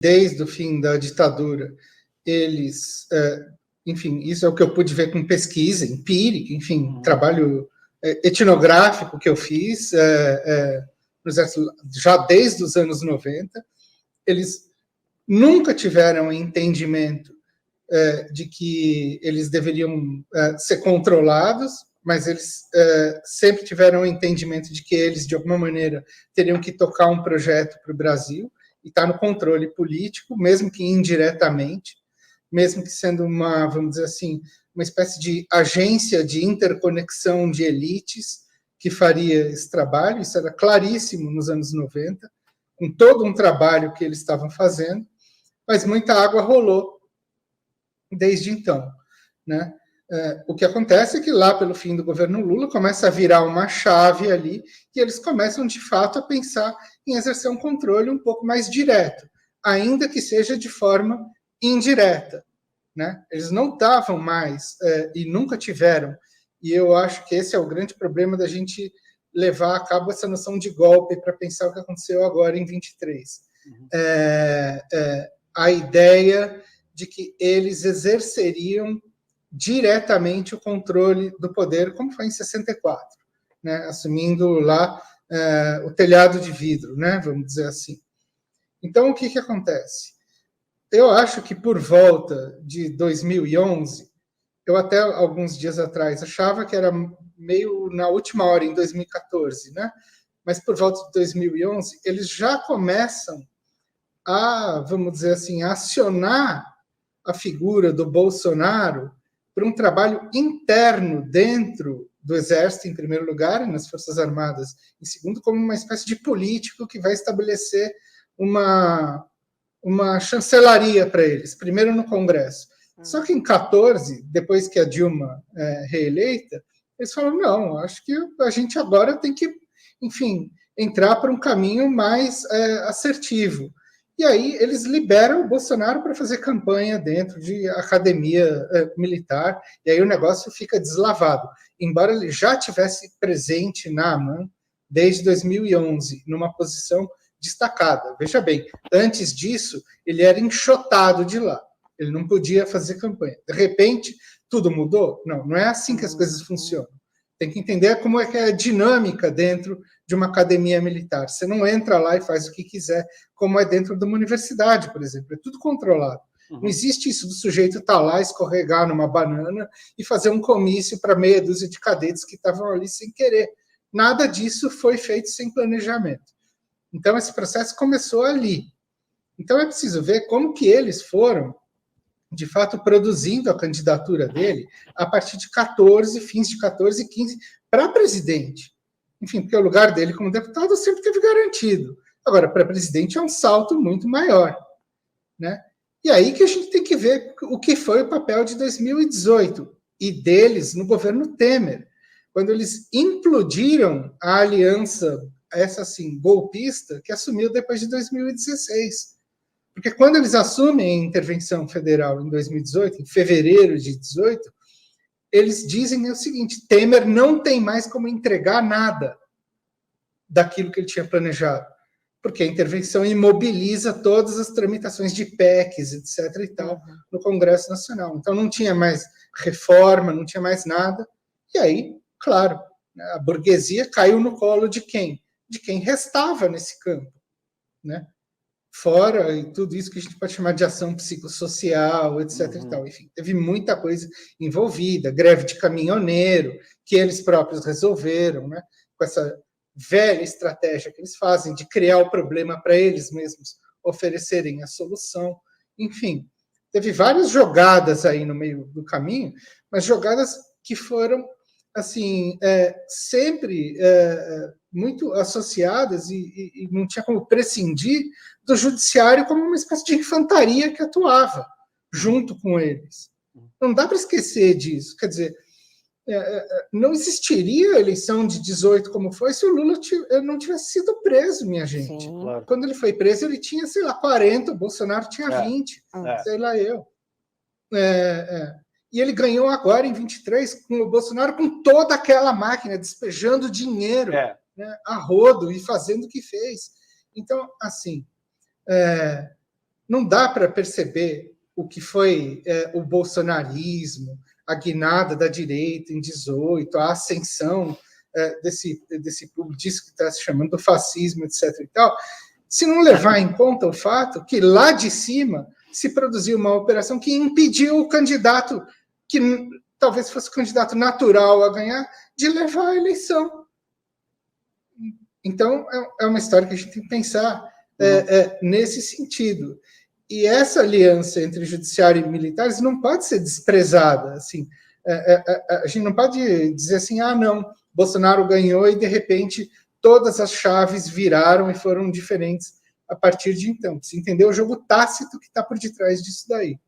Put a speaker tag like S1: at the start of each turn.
S1: desde o fim da ditadura, eles, enfim, isso é o que eu pude ver com pesquisa empírica, enfim, trabalho etnográfico que eu fiz, já desde os anos 90, eles nunca tiveram entendimento de que eles deveriam ser controlados, mas eles sempre tiveram o entendimento de que eles, de alguma maneira, teriam que tocar um projeto para o Brasil e estar no controle político, mesmo que indiretamente, mesmo que sendo uma, vamos dizer assim, uma espécie de agência de interconexão de elites que faria esse trabalho. Isso era claríssimo nos anos 90, com todo um trabalho que eles estavam fazendo, mas muita água rolou desde então, né? O que acontece é que lá pelo fim do governo Lula começa a virar uma chave ali e eles começam de fato a pensar em exercer um controle um pouco mais direto, ainda que seja de forma indireta, né? Eles não estavam mais e nunca tiveram, e eu acho que esse é o grande problema da gente levar a cabo essa noção de golpe para pensar o que aconteceu agora em 23. A ideia de que eles exerceriam diretamente o controle do poder, como foi em 64, né? Assumindo lá o telhado de vidro, né? Vamos dizer assim. Então, o que acontece? Eu acho que por volta de 2011, eu até alguns dias atrás achava que era meio na última hora, em 2014, né? Mas por volta de 2011, eles já começam a, vamos dizer assim, a acionar a figura do Bolsonaro para um trabalho interno dentro do Exército, em primeiro lugar, e nas Forças Armadas, em segundo, como uma espécie de político que vai estabelecer uma chancelaria para eles, primeiro no Congresso. Só que em 14, depois que a Dilma reeleita, eles falam, não, acho que a gente agora tem que, enfim, entrar para um caminho mais assertivo. E aí eles liberam o Bolsonaro para fazer campanha dentro de academia militar, e aí o negócio fica deslavado. Embora ele já tivesse presente na AMAN desde 2011, numa posição destacada. Veja bem, antes disso, ele era enxotado de lá. Ele não podia fazer campanha. De repente, tudo mudou? Não, não é assim que as coisas funcionam. Tem que entender como é que é a dinâmica dentro de uma academia militar. Você não entra lá e faz o que quiser, como é dentro de uma universidade, por exemplo. É tudo controlado. Não existe isso do sujeito estar lá, escorregar numa banana e fazer um comício para meia dúzia de cadetes que estavam ali sem querer. Nada disso foi feito sem planejamento. Então, esse processo começou ali. Então, é preciso ver como que eles foram, de fato, produzindo a candidatura dele a partir de 14, fins de 14 e 15, para presidente. Enfim, porque o lugar dele como deputado sempre teve garantido. Agora, para presidente é um salto muito maior, né? E aí que a gente tem que ver o que foi o papel de 2018 e deles no governo Temer, quando eles implodiram a aliança, essa assim, golpista, que assumiu depois de 2016. Porque quando eles assumem a intervenção federal em 2018, em fevereiro de 2018, eles dizem o seguinte: Temer não tem mais como entregar nada daquilo que ele tinha planejado, porque a intervenção imobiliza todas as tramitações de PECs, etc. e tal, no Congresso Nacional. Então não tinha mais reforma, não tinha mais nada. E aí, claro, a burguesia caiu no colo de quem? De quem restava nesse campo, né? Fora e tudo isso que a gente pode chamar de ação psicossocial, etc. e tal. Enfim, teve muita coisa envolvida, greve de caminhoneiro, que eles próprios resolveram, né? Com essa velha estratégia que eles fazem de criar o problema para eles mesmos oferecerem a solução. Enfim, teve várias jogadas aí no meio do caminho, mas jogadas que foram assim sempre muito associadas e não tinha como prescindir do judiciário como uma espécie de infantaria que atuava junto com eles. Não dá para esquecer disso. Quer dizer, não existiria a eleição de 18 como foi se o Lula não tivesse sido preso, minha gente.
S2: Sim, claro.
S1: Quando ele foi preso, ele tinha, sei lá, 40, o Bolsonaro tinha 20, sei lá eu. E ele ganhou agora, em 23, com o Bolsonaro, com toda aquela máquina, despejando dinheiro a rodo e fazendo o que fez. Então, assim, não dá para perceber o que foi o bolsonarismo, a guinada da direita em 18, a ascensão desse clube, disso que está se chamando fascismo, etc. e tal, se não levar em conta o fato que lá de cima se produziu uma operação que impediu o candidato, que talvez fosse o candidato natural a ganhar, de levar a eleição. Então, é uma história que a gente tem que pensar nesse sentido. E essa aliança entre judiciário e militares não pode ser desprezada. Assim, a gente não pode dizer assim, não, Bolsonaro ganhou e, de repente, todas as chaves viraram e foram diferentes a partir de então. Você entendeu o jogo tácito que está por detrás disso daí.